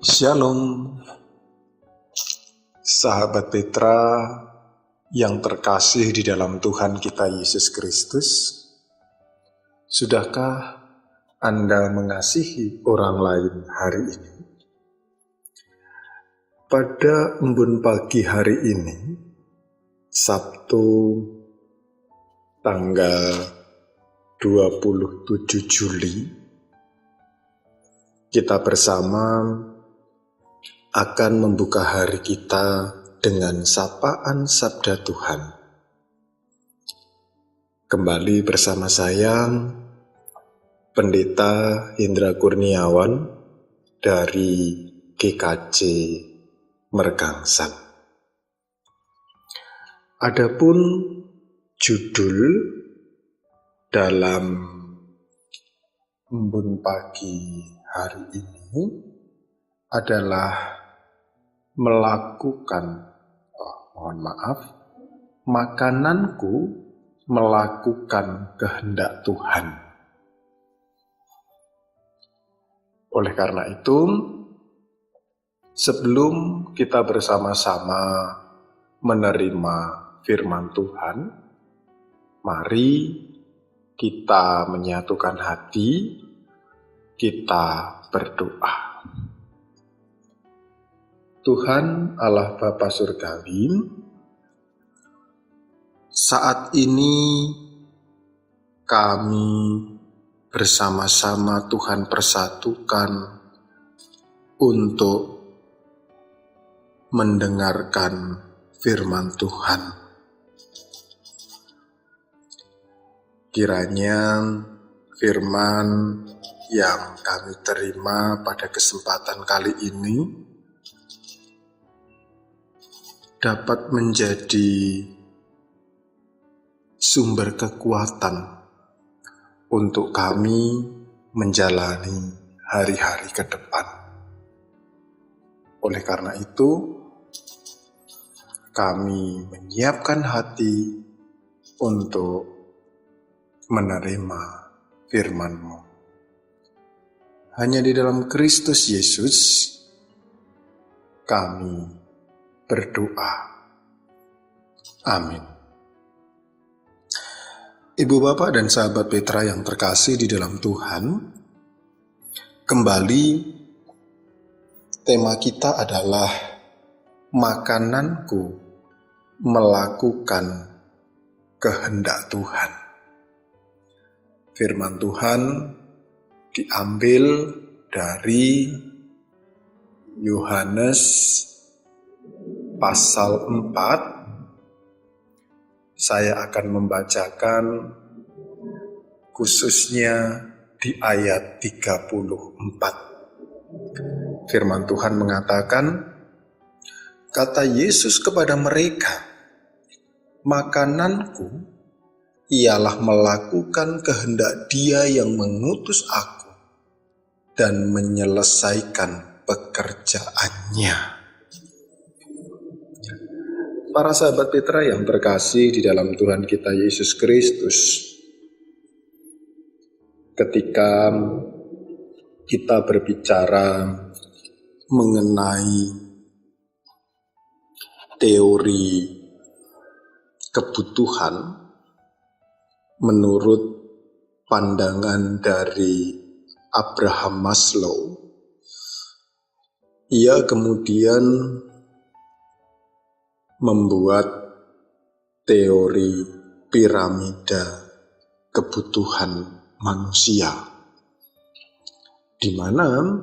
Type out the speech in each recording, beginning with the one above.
Shalom, sahabat Petra yang terkasih di dalam Tuhan kita Yesus Kristus. Sudahkah Anda mengasihi orang lain hari ini? Pada embun pagi hari ini, Sabtu tanggal 27 Juli, kita bersama akan membuka hari kita dengan sapaan Sabda Tuhan. Kembali bersama saya, Pendeta Hendra Kurniawan dari GKJ Mergangsan. Adapun judul dalam embun pagi hari ini adalah makananku melakukan kehendak Tuhan. Oleh karena itu, sebelum kita bersama-sama menerima firman Tuhan, mari kita menyatukan hati, kita berdoa. Tuhan Allah Bapa Surgawi, saat ini kami bersama-sama Tuhan persatukan untuk mendengarkan firman Tuhan. Kiranya firman yang kami terima pada kesempatan kali ini dapat menjadi sumber kekuatan untuk kami menjalani hari-hari ke depan. Oleh karena itu, kami menyiapkan hati untuk menerima firman-Mu. Hanya di dalam Kristus Yesus kami berdoa. Amin. Ibu bapak dan sahabat Petra yang terkasih di dalam Tuhan, kembali tema kita adalah makananku melakukan kehendak Tuhan. Firman Tuhan diambil dari Yohanes pasal 4. Saya akan membacakan khususnya di ayat 34. Firman Tuhan mengatakan, kata Yesus kepada mereka, makananku ialah melakukan kehendak Dia yang mengutus aku dan menyelesaikan pekerjaannya. Para sahabat Petra yang terkasih di dalam Tuhan kita Yesus Kristus, ketika kita berbicara mengenai teori kebutuhan menurut pandangan dari Abraham Maslow, ia kemudian membuat teori piramida kebutuhan manusia, di mana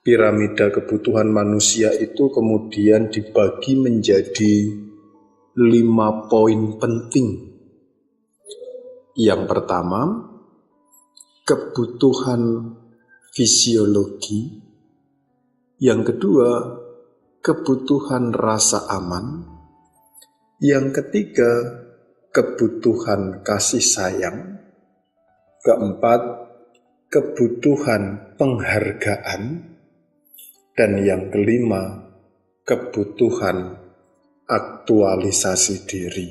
piramida kebutuhan manusia itu kemudian dibagi menjadi 5 poin penting. Yang pertama, kebutuhan fisiologi. Yang kedua, kebutuhan rasa aman. Yang ketiga, kebutuhan kasih sayang. Keempat, kebutuhan penghargaan. Dan yang kelima, kebutuhan aktualisasi diri.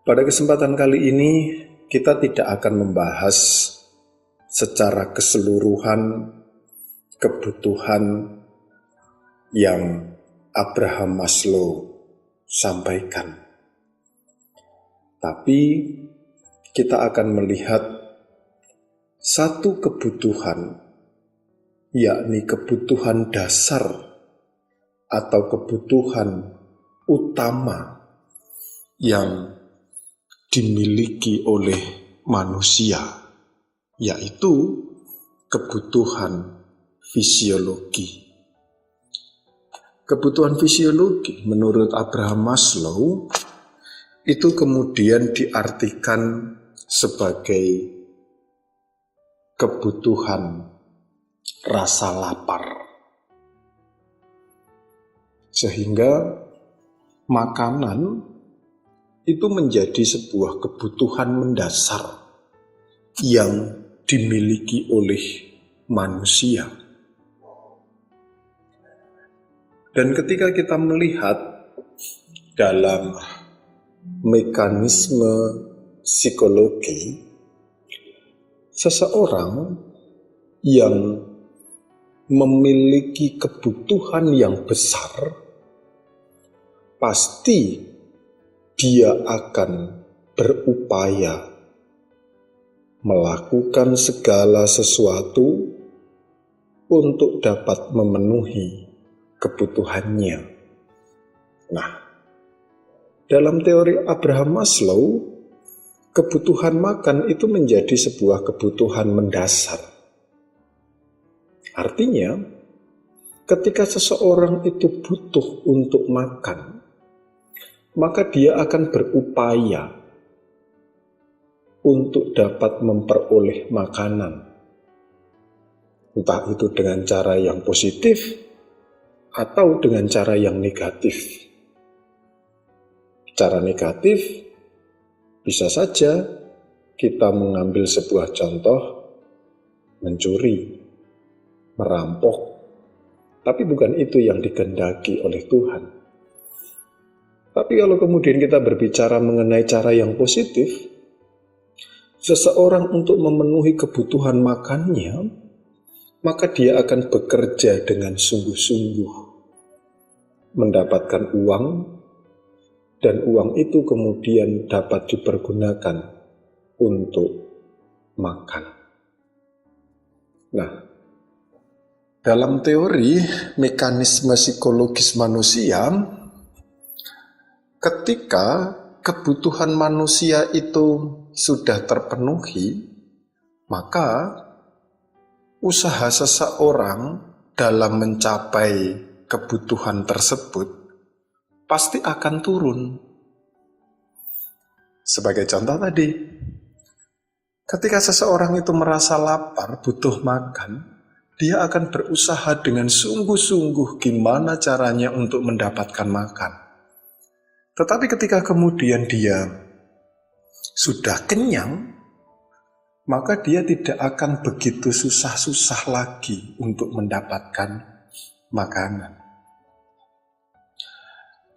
Pada kesempatan kali ini, kita tidak akan membahas secara keseluruhan kebutuhan yang Abraham Maslow sampaikan. Tapi kita akan melihat satu kebutuhan, yakni kebutuhan dasar atau kebutuhan utama yang dimiliki oleh manusia, yaitu kebutuhan fisiologi. Kebutuhan fisiologi menurut Abraham Maslow itu kemudian diartikan sebagai kebutuhan rasa lapar. Sehingga makanan itu menjadi sebuah kebutuhan mendasar yang dimiliki oleh manusia. Dan ketika kita melihat dalam mekanisme psikologi, seseorang yang memiliki kebutuhan yang besar, pasti dia akan berupaya melakukan segala sesuatu untuk dapat memenuhi kebutuhannya. Nah, dalam teori Abraham Maslow, kebutuhan makan itu menjadi sebuah kebutuhan mendasar. Artinya, ketika seseorang itu butuh untuk makan, maka dia akan berupaya untuk dapat memperoleh makanan. Entah itu dengan cara yang positif atau dengan cara yang negatif. Cara negatif bisa saja kita mengambil sebuah contoh, mencuri, merampok, tapi bukan itu yang dikehendaki oleh Tuhan. Tapi kalau kemudian kita berbicara mengenai cara yang positif, seseorang untuk memenuhi kebutuhan makannya, maka dia akan bekerja dengan sungguh-sungguh, mendapatkan uang, dan uang itu kemudian dapat dipergunakan untuk makan. Nah, dalam teori mekanisme psikologis manusia, ketika kebutuhan manusia itu sudah terpenuhi, maka usaha seseorang dalam mencapai kebutuhan tersebut pasti akan turun. Sebagai contoh tadi, ketika seseorang itu merasa lapar, butuh makan, dia akan berusaha dengan sungguh-sungguh gimana caranya untuk mendapatkan makan. Tetapi ketika kemudian dia sudah kenyang, maka dia tidak akan begitu susah-susah lagi untuk mendapatkan makanan.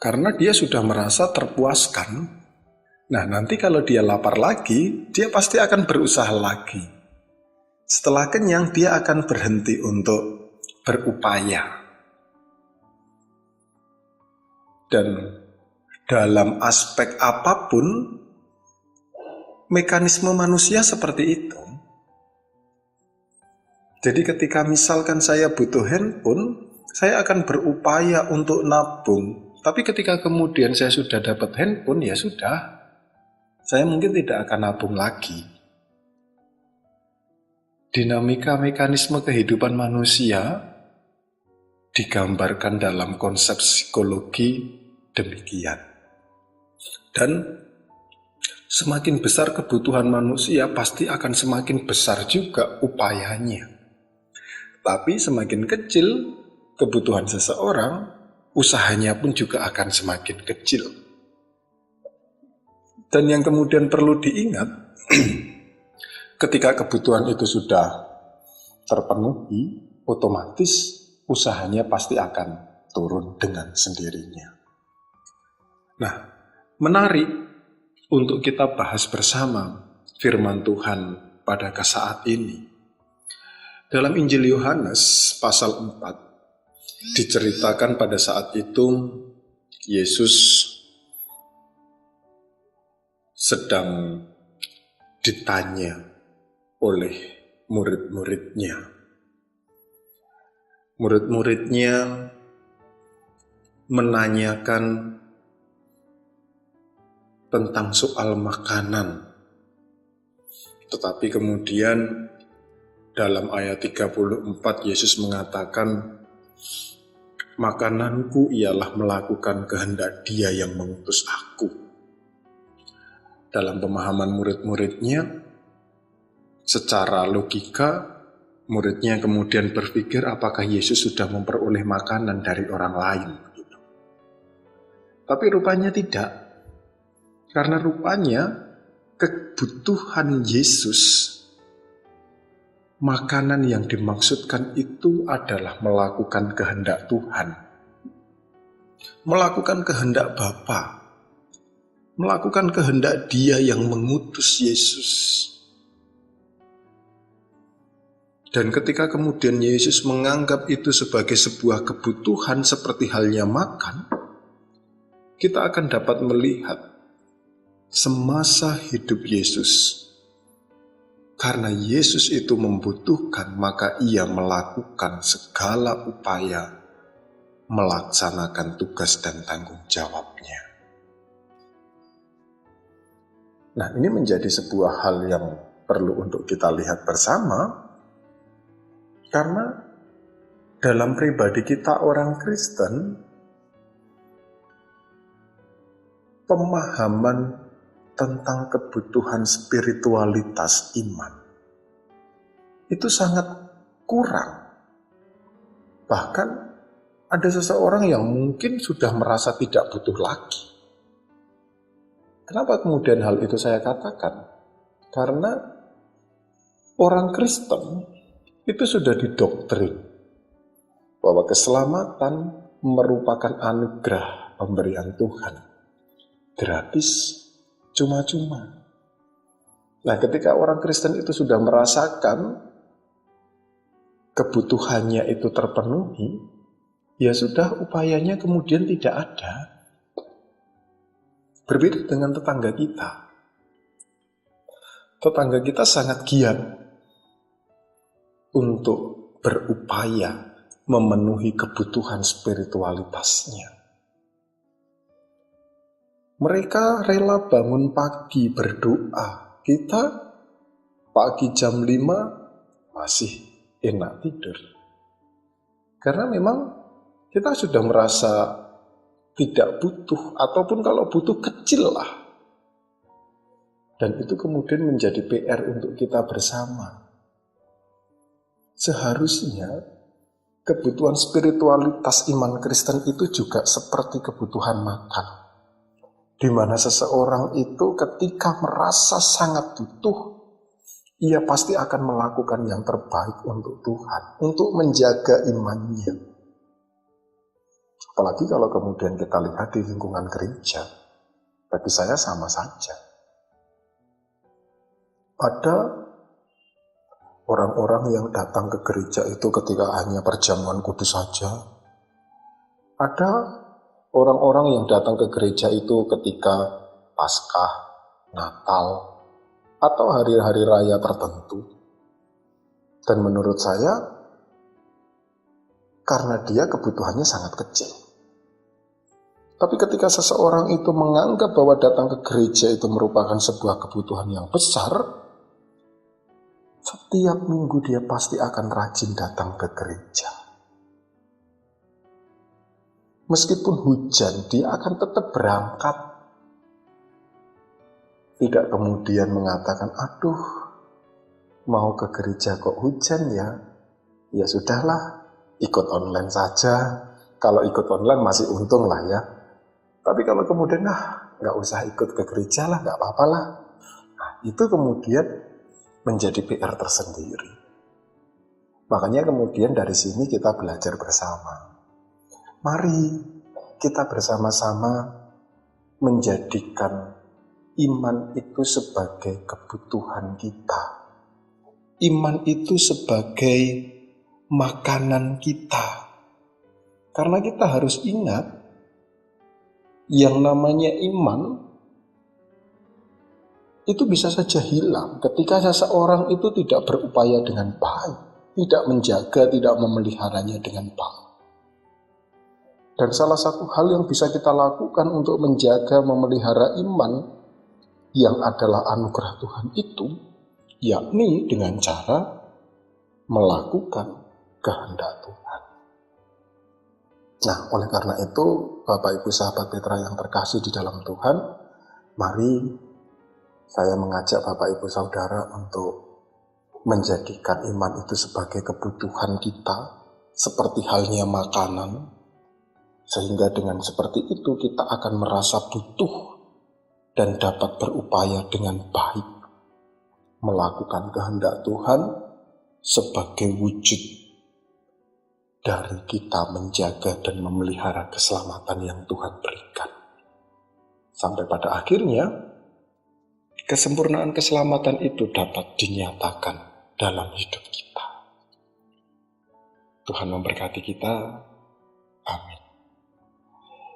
Karena dia sudah merasa terpuaskan. Nah, nanti kalau dia lapar lagi, dia pasti akan berusaha lagi. Setelah kenyang, dia akan berhenti untuk berupaya. Dan dalam aspek apapun, mekanisme manusia seperti itu. Jadi ketika misalkan saya butuh handphone, saya akan berupaya untuk nabung. Tapi ketika kemudian saya sudah dapat handphone, ya sudah. Saya mungkin tidak akan nabung lagi. Dinamika mekanisme kehidupan manusia digambarkan dalam konsep psikologi demikian. Dan semakin besar kebutuhan manusia, pasti akan semakin besar juga upayanya. Tapi semakin kecil kebutuhan seseorang, usahanya pun juga akan semakin kecil. Dan yang kemudian perlu diingat, ketika kebutuhan itu sudah terpenuhi, otomatis usahanya pasti akan turun dengan sendirinya. Nah, menarik untuk kita bahas bersama firman Tuhan pada saat ini. Dalam Injil Yohanes pasal 4 diceritakan pada saat itu Yesus sedang ditanya oleh murid-muridnya. Murid-muridnya menanyakan tentang soal makanan. Tetapi kemudian dalam ayat 34 Yesus mengatakan, makananku ialah melakukan kehendak Dia yang mengutus aku. Dalam pemahaman murid-muridnya, secara logika, muridnya kemudian berpikir apakah Yesus sudah memperoleh makanan dari orang lain. Tapi rupanya tidak. Karena rupanya kebutuhan Yesus, makanan yang dimaksudkan itu adalah melakukan kehendak Tuhan. Melakukan kehendak Bapa. Melakukan kehendak Dia yang mengutus Yesus. Dan ketika kemudian Yesus menganggap itu sebagai sebuah kebutuhan seperti halnya makan, kita akan dapat melihat semasa hidup Yesus, karena Yesus itu membutuhkan, maka Ia melakukan segala upaya melaksanakan tugas dan tanggung jawabnya. Nah, ini menjadi sebuah hal yang perlu untuk kita lihat bersama, karena dalam pribadi kita orang Kristen, pemahaman tentang kebutuhan spiritualitas iman itu sangat kurang. Bahkan ada seseorang yang mungkin sudah merasa tidak butuh lagi. Kenapa kemudian hal itu saya katakan? Karena orang Kristen itu sudah didoktrin bahwa keselamatan merupakan anugerah pemberian Tuhan, gratis, cuma-cuma. Nah, ketika orang Kristen itu sudah merasakan kebutuhannya itu terpenuhi, ya sudah, upayanya kemudian tidak ada. Berbeda dengan tetangga kita. Tetangga kita sangat giat untuk berupaya memenuhi kebutuhan spiritualitasnya. Mereka rela bangun pagi berdoa. Kita pagi jam 5 masih enak tidur. Karena memang kita sudah merasa tidak butuh, ataupun kalau butuh kecil lah. Dan itu kemudian menjadi PR untuk kita bersama. Seharusnya kebutuhan spiritualitas iman Kristen itu juga seperti kebutuhan makan. Di mana seseorang itu ketika merasa sangat butuh, ia pasti akan melakukan yang terbaik untuk Tuhan, untuk menjaga imannya. Apalagi kalau kemudian kita lihat di lingkungan gereja, bagi saya sama saja. Ada orang-orang yang datang ke gereja itu ketika hanya perjamuan kudus saja. Ada orang-orang yang datang ke gereja itu ketika Paskah, Natal, atau hari-hari raya tertentu. Dan menurut saya, karena dia kebutuhannya sangat kecil. Tapi ketika seseorang itu menganggap bahwa datang ke gereja itu merupakan sebuah kebutuhan yang besar, setiap minggu dia pasti akan rajin datang ke gereja. Meskipun hujan, dia akan tetap berangkat. Tidak kemudian mengatakan, aduh, mau ke gereja kok hujan ya? Ya sudahlah, ikut online saja. Kalau ikut online masih untung lah ya. Tapi kalau kemudian, nggak usah ikut ke gereja lah, nggak apa-apa lah. Nah, itu kemudian menjadi PR tersendiri. Makanya kemudian dari sini kita belajar bersama. Mari kita bersama-sama menjadikan iman itu sebagai kebutuhan kita. iman itu sebagai makanan kita. Karena kita harus ingat, yang namanya iman itu bisa saja hilang ketika seseorang itu tidak berupaya dengan baik, tidak menjaga, tidak memeliharanya dengan baik. Dan salah satu hal yang bisa kita lakukan untuk menjaga, memelihara iman yang adalah anugerah Tuhan itu, yakni dengan cara melakukan kehendak Tuhan. Nah, oleh karena itu, Bapak Ibu sahabat Petra yang terkasih di dalam Tuhan, mari saya mengajak Bapak Ibu Saudara untuk menjadikan iman itu sebagai kebutuhan kita, seperti halnya makanan, sehingga dengan seperti itu kita akan merasa butuh dan dapat berupaya dengan baik melakukan kehendak Tuhan sebagai wujud dari kita menjaga dan memelihara keselamatan yang Tuhan berikan. Sampai pada akhirnya, kesempurnaan keselamatan itu dapat dinyatakan dalam hidup kita. Tuhan memberkati kita. Amin.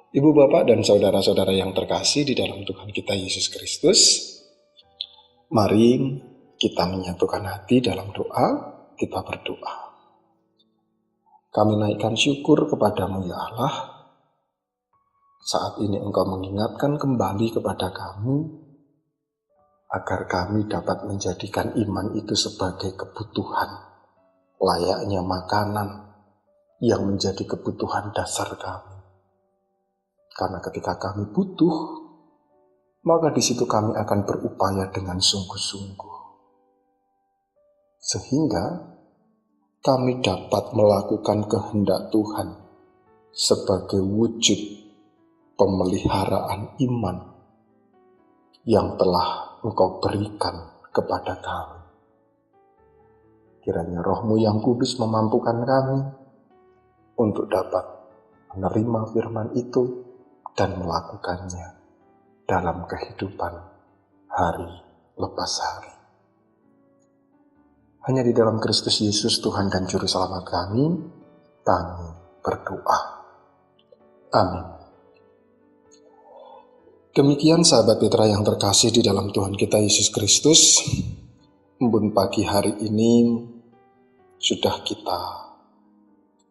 Ibu, Bapak, dan saudara-saudara yang terkasih di dalam Tuhan kita Yesus Kristus, mari kita menyatukan hati dalam doa, kita berdoa. Kami naikkan syukur kepadamu ya Allah, saat ini Engkau mengingatkan kembali kepada kami, agar kami dapat menjadikan iman itu sebagai kebutuhan, layaknya makanan yang menjadi kebutuhan dasar kami. Karena ketika kami butuh, maka di situ kami akan berupaya dengan sungguh-sungguh. Sehingga kami dapat melakukan kehendak Tuhan sebagai wujud pemeliharaan iman yang telah Engkau berikan kepada kami. Kiranya Roh-Mu yang kudus memampukan kami untuk dapat menerima firman itu dan melakukannya dalam kehidupan hari lepas hari. Hanya di dalam Kristus Yesus Tuhan dan Juru Selamat kami berdoa. Amin. Demikian sahabat Petra yang terkasih di dalam Tuhan kita Yesus Kristus, embun pagi hari ini sudah kita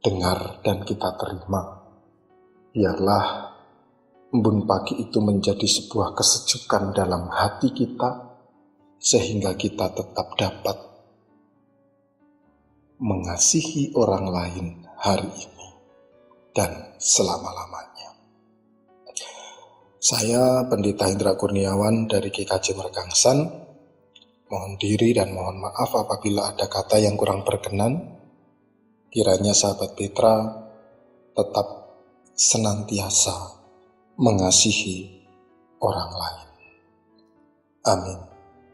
dengar dan kita terima. Biarlah embun pagi itu menjadi sebuah kesejukan dalam hati kita, sehingga kita tetap dapat mengasihi orang lain hari ini dan selama-lamanya. Saya Pendeta Indra Kurniawan dari GKJ Mergangsan, mohon diri dan mohon maaf apabila ada kata yang kurang berkenan. Kiranya sahabat Petra tetap senantiasa mengasihi orang lain. Amin.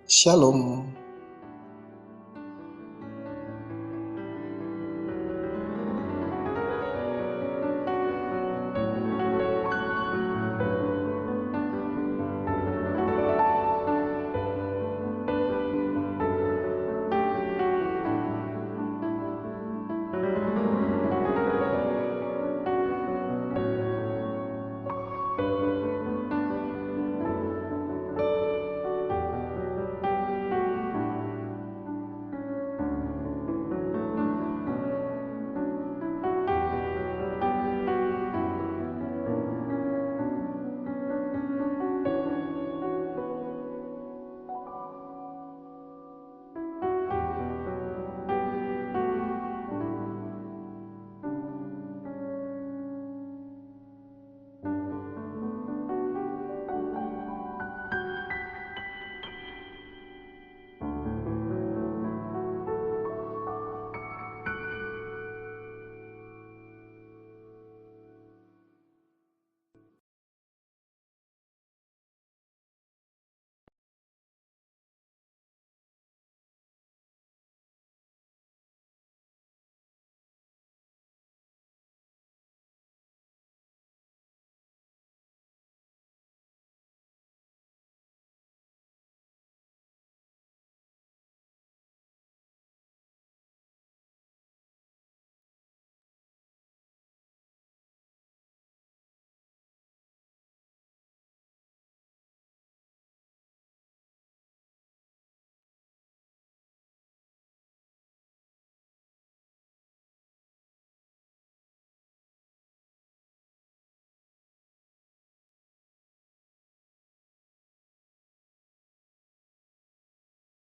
Shalom.